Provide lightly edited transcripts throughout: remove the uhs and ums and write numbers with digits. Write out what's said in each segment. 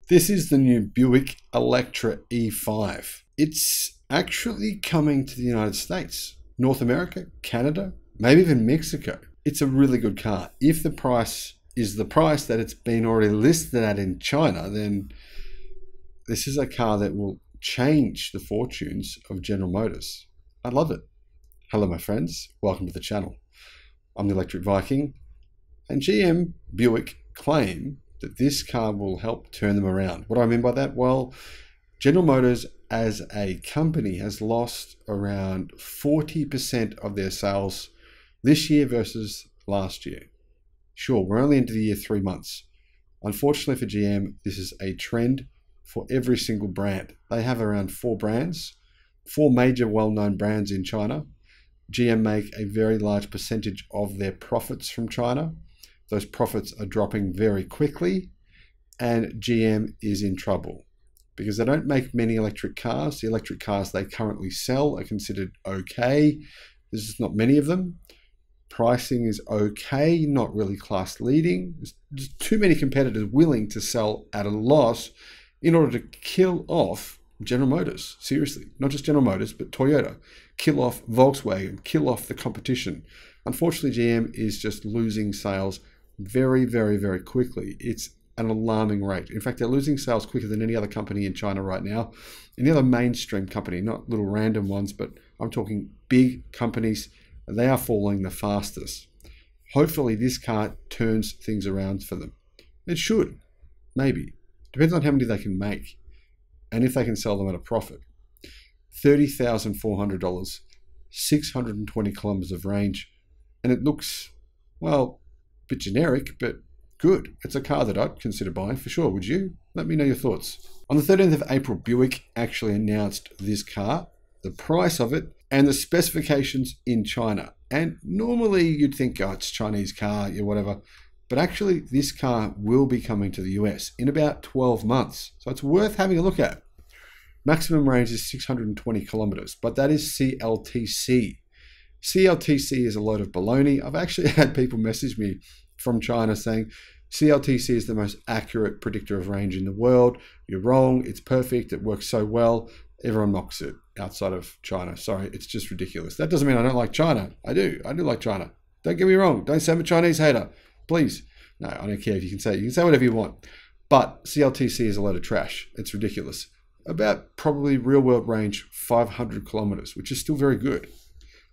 This is the new Buick Electra E5. It's actually coming to the United States, North America, Canada, maybe even Mexico. It's a really good car. If the price is the price that it's been already listed at in China, then this is a car that will change the fortunes of General Motors. I love it. Hello, my friends. Welcome to the channel. I'm the Electric Viking, and GM Buick claim that this car will help turn them around. What do I mean by that? Well, General Motors as a company has lost around 40% of their sales this year versus last year. Sure, we're only into the year 3 months. Unfortunately for GM, this is a trend for every single brand. They have around 4 brands, 4 major well-known brands in China. GM make a very large percentage of their profits from China. Those profits are dropping very quickly, and GM is in trouble because they don't make many electric cars. The electric cars they currently sell are considered okay. There's just not many of them. Pricing is okay, not really class leading. There's just too many competitors willing to sell at a loss in order to kill off General Motors. Seriously, not just General Motors, but Toyota. Kill off Volkswagen, kill off the competition. Unfortunately, GM is just losing sales very, very, very quickly. It's an alarming rate. In fact, they're losing sales quicker than any other company in China right now. Any other mainstream company, not little random ones, but I'm talking big companies. They are falling the fastest. Hopefully, this car turns things around for them. It should, maybe. Depends on how many they can make and if they can sell them at a profit. $30,400, 620 kilometers of range, and it looks, well, a bit generic, but good. It's a car that I'd consider buying for sure. Would you? Let me know your thoughts. On the 13th of April, Buick actually announced this car, the price of it, and the specifications in China. And normally you'd think, oh, it's a Chinese car, yeah, whatever. But actually, this car will be coming to the US in about 12 months. So it's worth having a look at. Maximum range is 620 kilometers, but that is CLTC. CLTC is a load of baloney. I've actually had people message me from China saying CLTC is the most accurate predictor of range in the world. You're wrong. It's perfect. It works so well. Everyone mocks it outside of China. Sorry, it's just ridiculous. That doesn't mean I don't like China. I do like China. Don't get me wrong. Don't say I'm a Chinese hater. Please. No, I don't care if you can say it. You can say whatever you want. But CLTC is a load of trash. It's ridiculous. About probably real world range 500 kilometers, which is still very good.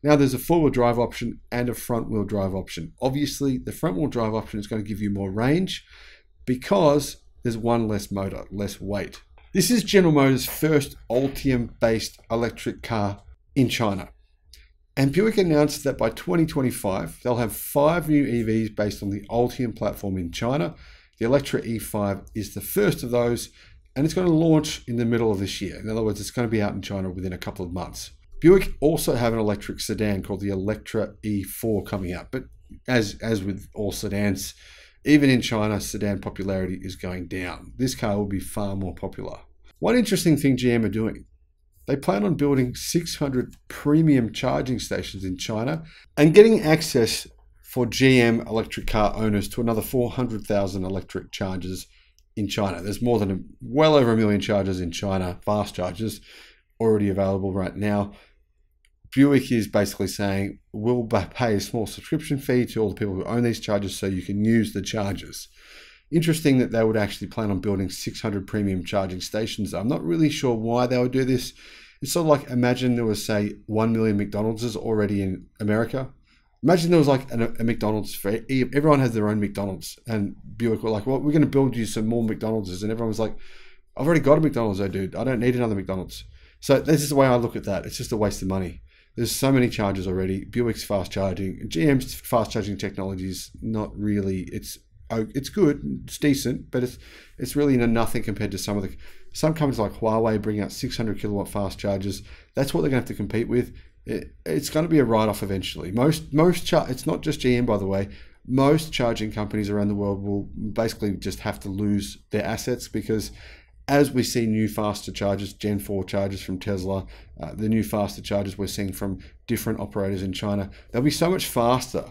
Now there's a 4-wheel drive option and a front-wheel drive option. Obviously, the front-wheel drive option is going to give you more range because there's one less motor, less weight. This is General Motors' first Ultium-based electric car in China. And Buick announced that by 2025, they'll have 5 new EVs based on the Ultium platform in China. The Electra E5 is the first of those, and it's going to launch in the middle of this year. In other words, it's going to be out in China within a couple of months. Buick also have an electric sedan called the Electra E4 coming out. But as with all sedans, even in China, sedan popularity is going down. This car will be far more popular. One interesting thing GM are doing, they plan on building 600 premium charging stations in China and getting access for GM electric car owners to another 400,000 electric chargers in China. There's more than well over 1 million chargers in China, fast chargers, already available right now. Buick is basically saying, we'll pay a small subscription fee to all the people who own these chargers so you can use the chargers. Interesting that they would actually plan on building 600 premium charging stations. I'm not really sure why they would do this. It's sort of like, imagine there was, say, 1 million McDonald's already in America. Imagine there was like a McDonald's for everyone has their own McDonald's, and Buick were like, well, we're going to build you some more McDonald's, and everyone was like, I've already got a McDonald's, dude. I don't need another McDonald's. So this is the way I look at that. It's just a waste of money. There's so many chargers already. Buick's fast charging, GM's fast charging technology is not really. It's good, it's decent, but it's really nothing compared to some companies like Huawei bring out 600 kilowatt fast chargers. That's what they're going to have to compete with. It's going to be a write-off eventually. It's not just GM, by the way. Most charging companies around the world will basically just have to lose their assets because as we see new faster chargers, Gen 4 chargers from Tesla, the new faster chargers we're seeing from different operators in China, they'll be so much faster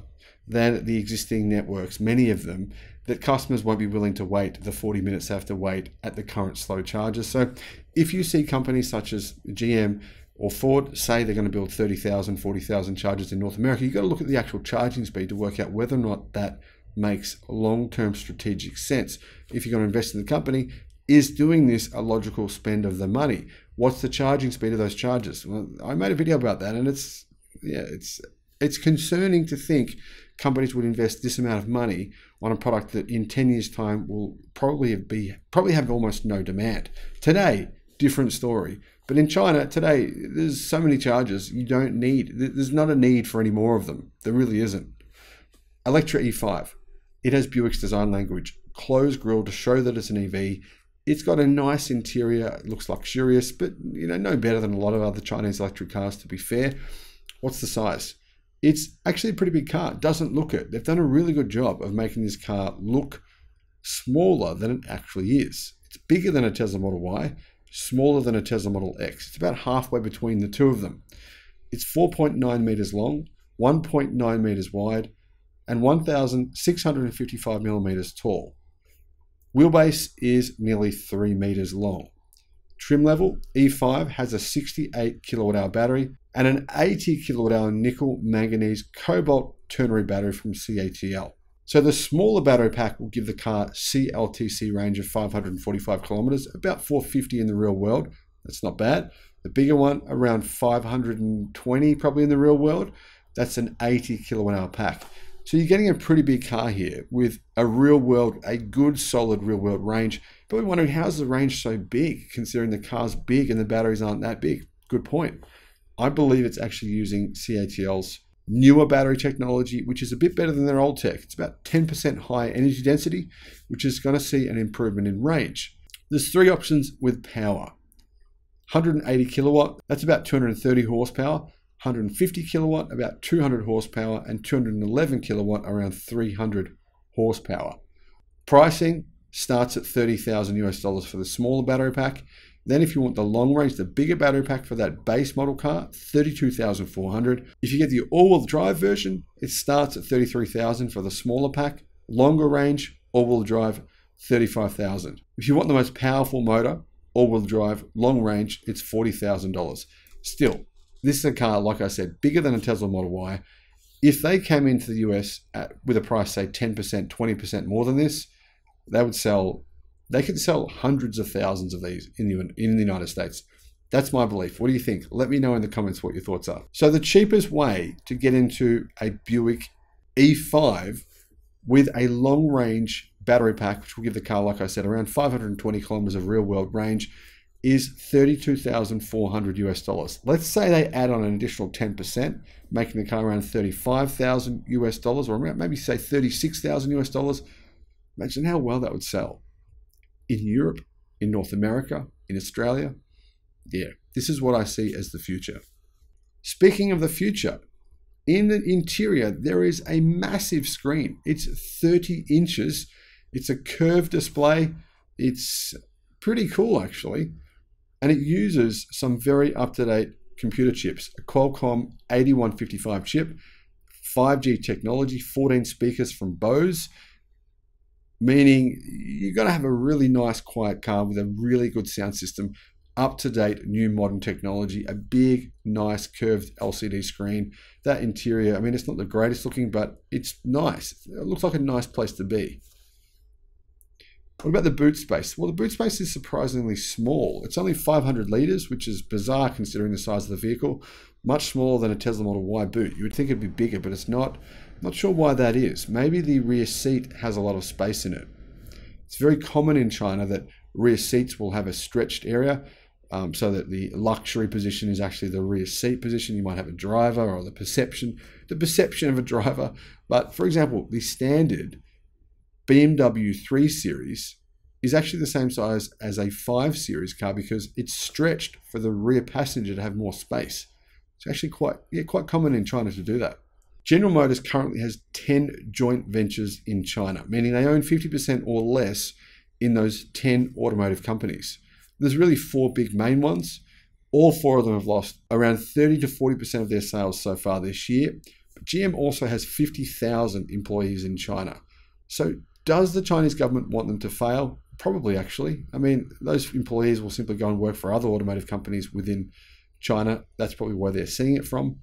than the existing networks, many of them, that customers won't be willing to wait the 40 minutes they have to wait at the current slow chargers. So if you see companies such as GM or Ford say they're going to build 30,000, 40,000 chargers in North America, you've got to look at the actual charging speed to work out whether or not that makes long-term strategic sense. If you're going to invest in the company, is doing this a logical spend of the money? What's the charging speed of those chargers? Well, I made a video about that, and it's concerning to think companies would invest this amount of money on a product that in 10 years' time will probably have almost no demand. Today, different story. But in China today, there's so many chargers you don't need. There's not a need for any more of them. There really isn't. Electra E5. It has Buick's design language. Closed grille to show that it's an EV. It's got a nice interior. It looks luxurious, but no better than a lot of other Chinese electric cars, to be fair. What's the size? It's actually a pretty big car. It doesn't look it. They've done a really good job of making this car look smaller than it actually is. It's bigger than a Tesla Model Y, smaller than a Tesla Model X. It's about halfway between the two of them. It's 4.9 meters long, 1.9 meters wide, and 1,655 millimeters tall. Wheelbase is nearly 3 meters long. Trim level, E5 has a 68 kilowatt hour battery and an 80 kilowatt hour nickel manganese cobalt ternary battery from CATL. So the smaller battery pack will give the car CLTC range of 545 kilometers, about 450 in the real world. That's not bad. The bigger one, around 520 probably in the real world. That's an 80 kilowatt hour pack. So you're getting a pretty big car here with a good solid real world range. Probably wondering, how's the range so big considering the car's big and the batteries aren't that big? Good point. I believe it's actually using CATL's newer battery technology, which is a bit better than their old tech. It's about 10% higher energy density, which is going to see an improvement in range. There's three options with power. 180 kilowatt, that's about 230 horsepower. 150 kilowatt, about 200 horsepower, and 211 kilowatt, around 300 horsepower. Pricing starts at $30,000 for the smaller battery pack. Then if you want the long range, the bigger battery pack for that base model car, $32,400. If you get the all-wheel drive version, it starts at $33,000 for the smaller pack. Longer range, all-wheel drive, $35,000. If you want the most powerful motor, all-wheel drive, long range, it's $40,000. Still, this is a car, like I said, bigger than a Tesla Model Y. If they came into the US with a price, say 10%, 20% more than this, they could sell hundreds of thousands of these in the United States. That's my belief. What do you think? Let me know in the comments what your thoughts are. So the cheapest way to get into a Buick E5 with a long range battery pack, which will give the car, like I said, around 520 kilometers of real world range, is $32,400. Let's say they add on an additional 10%, making the car around $35,000, or maybe say $36,000. Imagine how well that would sell in Europe, in North America, in Australia. Yeah, this is what I see as the future. Speaking of the future, in the interior, there is a massive screen. It's 30 inches. It's a curved display. It's pretty cool, actually. And it uses some very up-to-date computer chips, a Qualcomm 8155 chip, 5G technology, 14 speakers from Bose, meaning you're going to have a really nice, quiet car with a really good sound system, up-to-date, new modern technology, a big, nice, curved LCD screen. That interior, I mean, it's not the greatest looking, but it's nice. It looks like a nice place to be. What about the boot space? Well, the boot space is surprisingly small. It's only 500 liters, which is bizarre considering the size of the vehicle. Much smaller than a Tesla Model Y boot. You would think it'd be bigger, but it's not. Not sure why that is. Maybe the rear seat has a lot of space in it. It's very common in China that rear seats will have a stretched area, so that the luxury position is actually the rear seat position. You might have a driver or the perception of a driver. But for example, the standard BMW 3 Series is actually the same size as a 5 Series car because it's stretched for the rear passenger to have more space. It's actually quite common in China to do that. General Motors currently has 10 joint ventures in China, meaning they own 50% or less in those 10 automotive companies. There's really 4 big main ones. All 4 of them have lost around 30 to 40% of their sales so far this year. But GM also has 50,000 employees in China. So Does the Chinese government want them to fail? Probably, actually. I mean, those employees will simply go and work for other automotive companies within China. That's probably where they're seeing it from.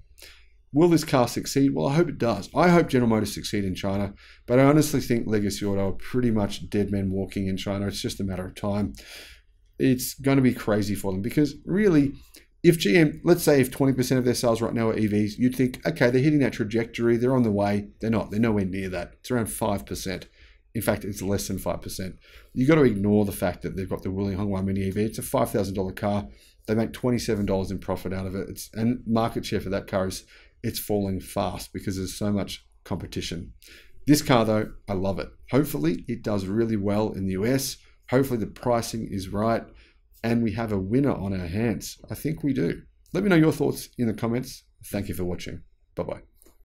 Will this car succeed? Well, I hope it does. I hope General Motors succeed in China, but I honestly think Legacy Auto are pretty much dead men walking in China. It's just a matter of time. It's going to be crazy for them because really, if GM, let's say if 20% of their sales right now are EVs, you'd think, okay, they're hitting that trajectory. They're on the way. They're not. They're nowhere near that. It's around 5%. In fact, it's less than 5%. You've got to ignore the fact that they've got the Wuling Mini EV. It's a $5,000 car. They make $27 in profit out of it. And market share for that car it's falling fast because there's so much competition. This car, though, I love it. Hopefully, it does really well in the US. Hopefully, the pricing is right. And we have a winner on our hands. I think we do. Let me know your thoughts in the comments. Thank you for watching. Bye-bye.